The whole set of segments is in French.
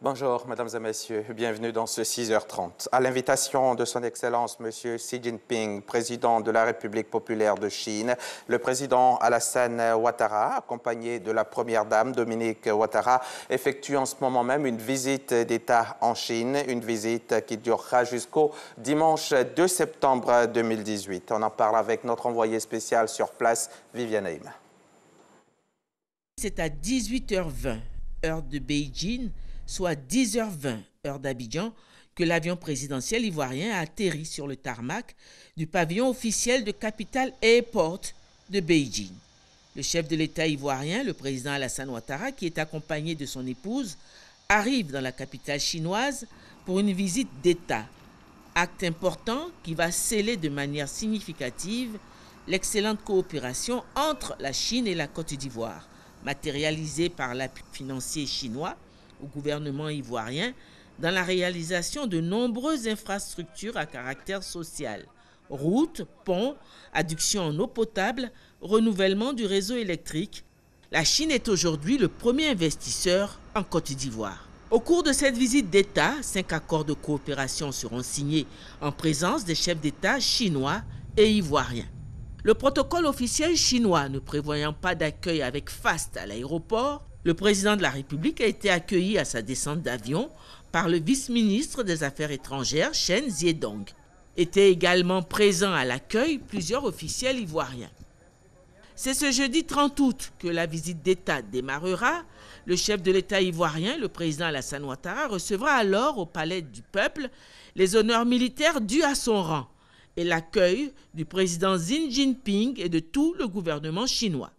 Bonjour, mesdames et messieurs, bienvenue dans ce 6h30. À l'invitation de son Excellence, M. Xi Jinping, président de la République populaire de Chine, le président Alassane Ouattara, accompagné de la première dame Dominique Ouattara, effectue en ce moment même une visite d'État en Chine, une visite qui durera jusqu'au dimanche 2 septembre 2018. On en parle avec notre envoyé spécial sur place, Viviane Haïm. C'est à 18h20, heure de Beijing, soit 10h20, heure d'Abidjan, que l'avion présidentiel ivoirien a atterri sur le tarmac du pavillon officiel de Capital Airport de Beijing. Le chef de l'État ivoirien, le président Alassane Ouattara, qui est accompagné de son épouse, arrive dans la capitale chinoise pour une visite d'État. Acte important qui va sceller de manière significative l'excellente coopération entre la Chine et la Côte d'Ivoire, matérialisée par l'appui financier chinois au gouvernement ivoirien dans la réalisation de nombreuses infrastructures à caractère social, routes, ponts, adduction en eau potable, renouvellement du réseau électrique. La Chine est aujourd'hui le premier investisseur en Côte d'Ivoire. Au cours de cette visite d'État, 5 accords de coopération seront signés en présence des chefs d'État chinois et ivoiriens. Le protocole officiel chinois ne prévoyant pas d'accueil avec faste à l'aéroport, le président de la République a été accueilli à sa descente d'avion par le vice-ministre des Affaires étrangères, Chen Ziedong. Étaient également présents à l'accueil plusieurs officiels ivoiriens. C'est ce jeudi 30 août que la visite d'État démarrera. Le chef de l'État ivoirien, le président Alassane Ouattara, recevra alors au Palais du Peuple les honneurs militaires dus à son rang et l'accueil du président Xi Jinping et de tout le gouvernement chinois.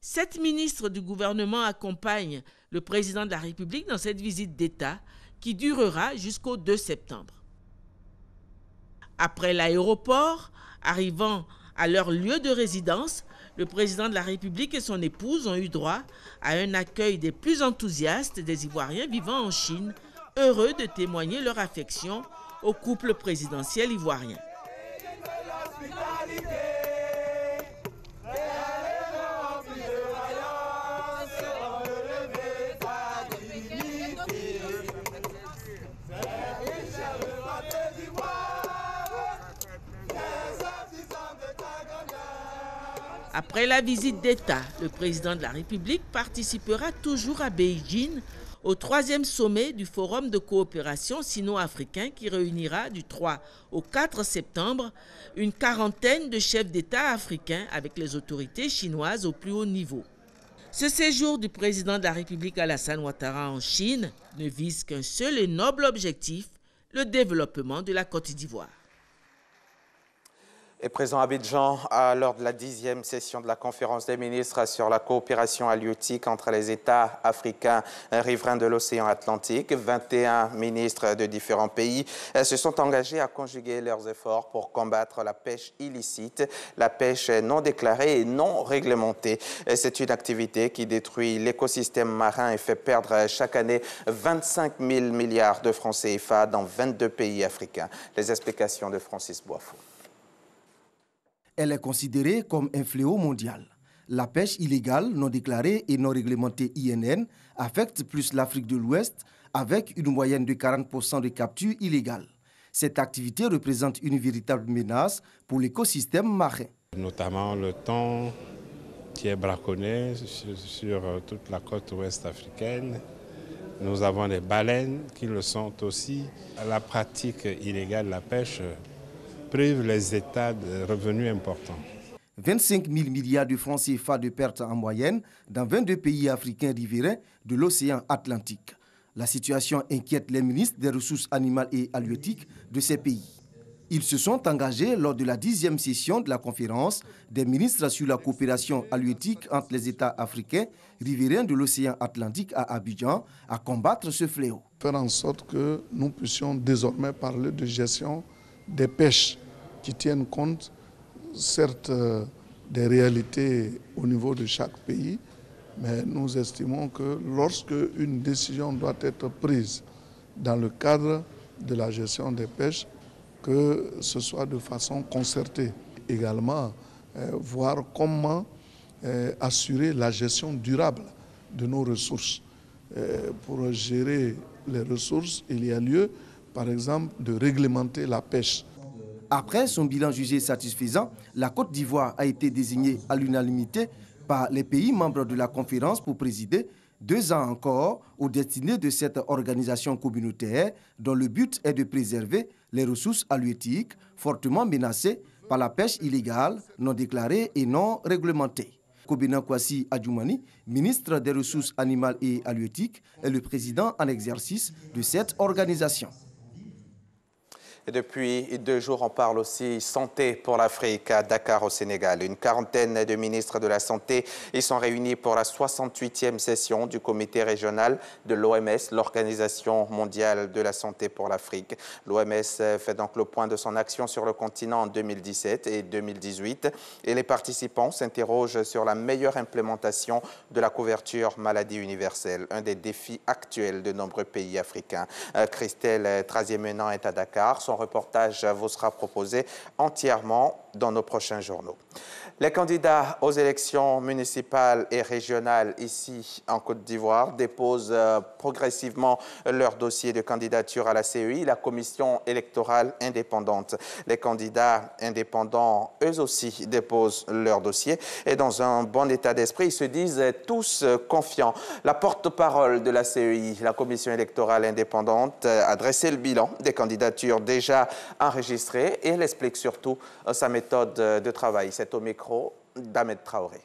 7 ministres du gouvernement accompagnent le président de la République dans cette visite d'État qui durera jusqu'au 2 septembre. Après l'aéroport, arrivant à leur lieu de résidence, le président de la République et son épouse ont eu droit à un accueil des plus enthousiastes des Ivoiriens vivant en Chine, heureux de témoigner leur affection au couple présidentiel ivoirien. Après la visite d'État, le président de la République participera toujours à Beijing au 3e sommet du Forum de coopération sino-africain qui réunira du 3 au 4 septembre une quarantaine de chefs d'État africains avec les autorités chinoises au plus haut niveau. Ce séjour du président de la République Alassane Ouattara en Chine ne vise qu'un seul et noble objectif, le développement de la Côte d'Ivoire. Et présent à Abidjan, lors de la 10e session de la conférence des ministres sur la coopération halieutique entre les États africains riverains de l'océan Atlantique, 21 ministres de différents pays se sont engagés à conjuguer leurs efforts pour combattre la pêche illicite, la pêche non déclarée et non réglementée. C'est une activité qui détruit l'écosystème marin et fait perdre chaque année 25 000 milliards de francs CFA dans 22 pays africains. Les explications de Francis Boifou. Elle est considérée comme un fléau mondial. La pêche illégale, non déclarée et non réglementée INN affecte plus l'Afrique de l'Ouest avec une moyenne de 40% de captures illégales. Cette activité représente une véritable menace pour l'écosystème marin. Notamment le thon qui est braconné sur toute la côte ouest africaine. Nous avons des baleines qui le sont aussi. La pratique illégale de la pêche prive les États de revenus importants. 25 000 milliards de francs CFA de pertes en moyenne dans 22 pays africains riverains de l'océan Atlantique. La situation inquiète les ministres des ressources animales et halieutiques de ces pays. Ils se sont engagés lors de la 10e session de la conférence des ministres sur la coopération halieutique entre les États africains riverains de l'océan Atlantique à Abidjan à combattre ce fléau. Faire en sorte que nous puissions désormais parler de gestion des pêches qui tiennent compte, certes, des réalités au niveau de chaque pays, mais nous estimons que lorsque une décision doit être prise dans le cadre de la gestion des pêches, que ce soit de façon concertée. Également, voir comment assurer la gestion durable de nos ressources. pour gérer les ressources, il y a lieu, par exemple, de réglementer la pêche. Après son bilan jugé satisfaisant, la Côte d'Ivoire a été désignée à l'unanimité par les pays membres de la conférence pour présider 2 ans encore aux destinées de cette organisation communautaire dont le but est de préserver les ressources halieutiques fortement menacées par la pêche illégale, non déclarée et non réglementée. Kobena Kwasi Adjoumani, ministre des Ressources animales et halieutiques, est le président en exercice de cette organisation. Et depuis 2 jours, on parle aussi santé pour l'Afrique à Dakar au Sénégal. Une quarantaine de ministres de la Santé y sont réunis pour la 68e session du comité régional de l'OMS, l'Organisation mondiale de la santé pour l'Afrique. L'OMS fait donc le point de son action sur le continent en 2017 et 2018 et les participants s'interrogent sur la meilleure implémentation de la couverture maladie universelle, un des défis actuels de nombreux pays africains. Christelle Trazier-Menant est à Dakar. Son reportage vous sera proposé entièrement dans nos prochains journaux. Les candidats aux élections municipales et régionales ici en Côte d'Ivoire déposent progressivement leur dossier de candidature à la CEI, la commission électorale indépendante. Les candidats indépendants, eux aussi, déposent leur dossier et dans un bon état d'esprit, ils se disent tous confiants. La porte-parole de la CEI, la commission électorale indépendante, a dressé le bilan des candidatures déjà enregistrées et elle explique surtout sa méthode de travail. C'est au micro d'Ahmed Traoré.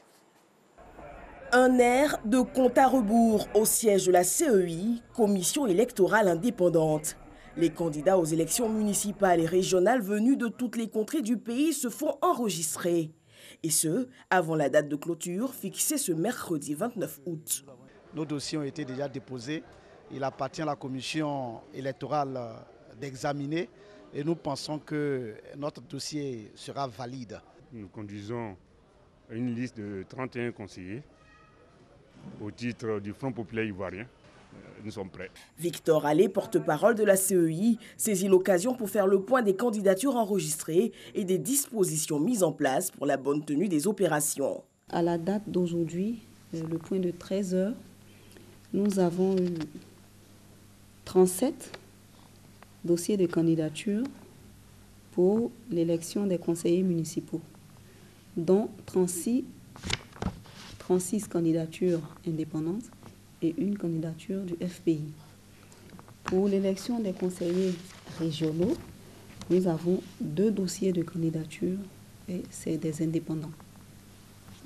Un air de compte à rebours au siège de la CEI, commission électorale indépendante. Les candidats aux élections municipales et régionales venus de toutes les contrées du pays se font enregistrer. Et ce, avant la date de clôture fixée ce mercredi 29 août. Nos dossiers ont été déjà déposés. Il appartient à la commission électorale d'examiner et nous pensons que notre dossier sera valide. Nous conduisons une liste de 31 conseillers au titre du Front populaire ivoirien. Nous sommes prêts. Victor Allé, porte-parole de la CEI, saisit l'occasion pour faire le point des candidatures enregistrées et des dispositions mises en place pour la bonne tenue des opérations. À la date d'aujourd'hui, le point de 13 h, nous avons eu 37 dossiers de candidature pour l'élection des conseillers municipaux, dont 36 candidatures indépendantes et une candidature du FPI. Pour l'élection des conseillers régionaux, nous avons 2 dossiers de candidature et c'est des indépendants.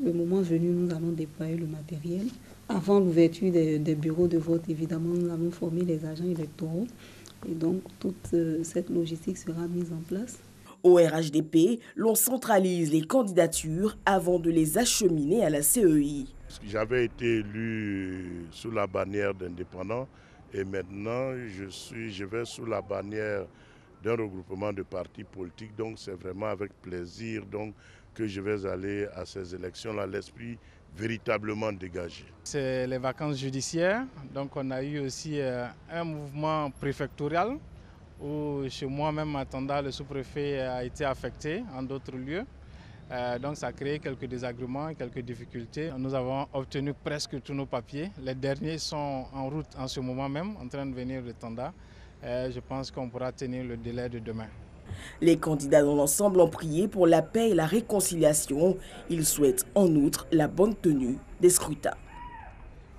Le moment venu, nous allons déployer le matériel. Avant l'ouverture des bureaux de vote, évidemment, nous avons formé les agents électoraux et donc toute cette logistique sera mise en place. Au RHDP, l'on centralise les candidatures avant de les acheminer à la CEI. J'avais été élu sous la bannière d'indépendants et maintenant je vais sous la bannière d'un regroupement de partis politiques. Donc c'est vraiment avec plaisir que je vais aller à ces élections-là, l'esprit véritablement dégagé. C'est les vacances judiciaires, donc on a eu aussi un mouvement préfectoral où chez moi même à Tanda, le sous-préfet a été affecté en d'autres lieux. Donc ça a créé quelques désagréments, quelques difficultés. Nous avons obtenu presque tous nos papiers. Les derniers sont en route en ce moment même, en train de venir de Tanda. Je pense qu'on pourra tenir le délai de demain. Les candidats dans l'ensemble ont prié pour la paix et la réconciliation. Ils souhaitent en outre la bonne tenue des scrutins.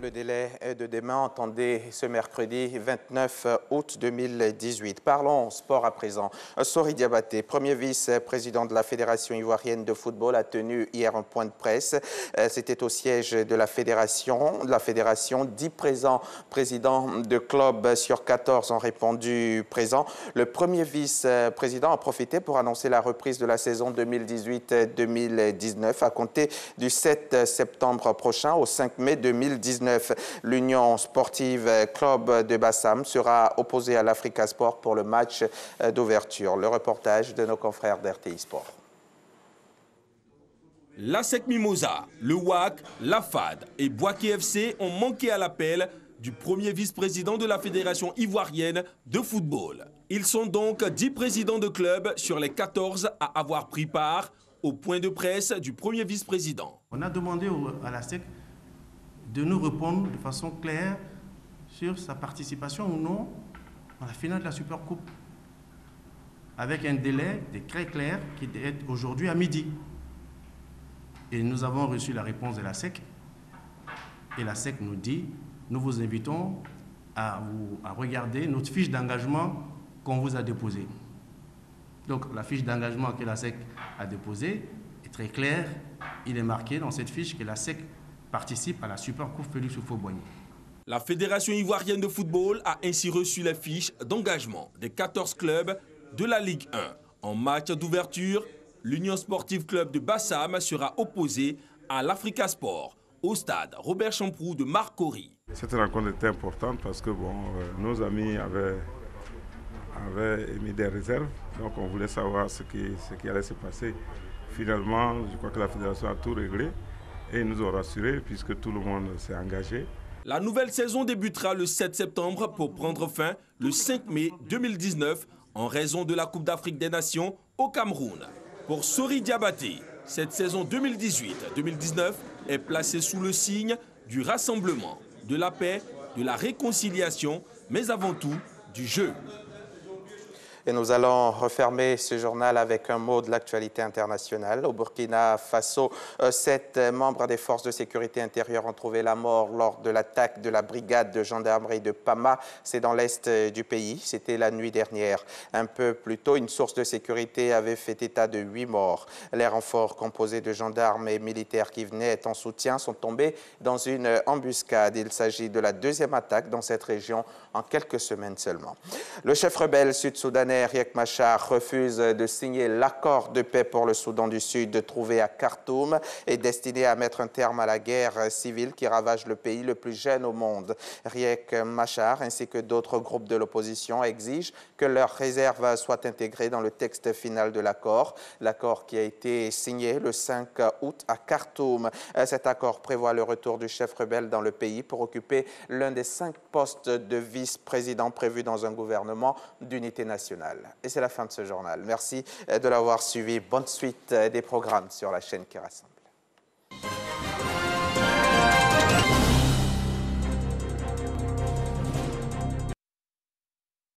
Le délai est de demain, entendez ce mercredi 29 août 2018. Parlons sport à présent. Sori Diabaté, premier vice-président de la Fédération ivoirienne de football, a tenu hier un point de presse. C'était au siège de la fédération. 10 présidents de clubs sur 14 ont répondu présent. Le premier vice-président a profité pour annoncer la reprise de la saison 2018-2019 à compter du 7 septembre prochain au 5 mai 2019. L'Union sportive Club de Bassam sera opposée à l'Africa Sport pour le match d'ouverture. Le reportage de nos confrères d'RTI Sport. L'ASEC Mimosa, le WAC, la FAD et Boaké FC ont manqué à l'appel du premier vice-président de la Fédération ivoirienne de football. Ils sont donc 10 présidents de clubs sur les 14 à avoir pris part au point de presse du premier vice-président. On a demandé à l'ASEC de nous répondre de façon claire sur sa participation ou non à la finale de la Supercoupe, avec un délai très clair qui est aujourd'hui à midi. Et nous avons reçu la réponse de la SEC. Et la SEC nous dit, nous vous invitons à regarder notre fiche d'engagement qu'on vous a déposée. Donc la fiche d'engagement que la SEC a déposée est très claire. Il est marqué dans cette fiche que la SEC participe à la Supercoupe Félix Houphouët-Boigny. La Fédération ivoirienne de football a ainsi reçu les fiches d'engagement des 14 clubs de la Ligue 1. En match d'ouverture, l'Union Sportive Club de Bassam sera opposée à l'Africa Sport au stade Robert Champroux de Marcory. Cette rencontre était importante parce que nos amis avaient émis des réserves, donc on voulait savoir ce qui allait se passer. Finalement, je crois que la fédération a tout réglé et ils nous ont rassurés puisque tout le monde s'est engagé. La nouvelle saison débutera le 7 septembre pour prendre fin le 5 mai 2019 en raison de la Coupe d'Afrique des Nations au Cameroun. Pour Sori Diabaté, cette saison 2018-2019 est placée sous le signe du rassemblement, de la paix, de la réconciliation, mais avant tout du jeu. Et nous allons refermer ce journal avec un mot de l'actualité internationale. Au Burkina Faso, 7 membres des forces de sécurité intérieure ont trouvé la mort lors de l'attaque de la brigade de gendarmerie de Pama. C'est dans l'est du pays. C'était la nuit dernière. Un peu plus tôt, une source de sécurité avait fait état de 8 morts. Les renforts composés de gendarmes et militaires qui venaient en soutien sont tombés dans une embuscade. Il s'agit de la 2e attaque dans cette région en quelques semaines seulement. Le chef rebelle sud-soudanais Riek Machar refuse de signer l'accord de paix pour le Soudan du Sud trouvé à Khartoum et destiné à mettre un terme à la guerre civile qui ravage le pays le plus jeune au monde. Riek Machar ainsi que d'autres groupes de l'opposition exigent que leurs réserves soient intégrées dans le texte final de l'accord. L'accord qui a été signé le 5 août à Khartoum. Cet accord prévoit le retour du chef rebelle dans le pays pour occuper l'un des 5 postes de vice-président prévus dans un gouvernement d'unité nationale. Et c'est la fin de ce journal. Merci de l'avoir suivi. Bonne suite des programmes sur la chaîne qui rassemble.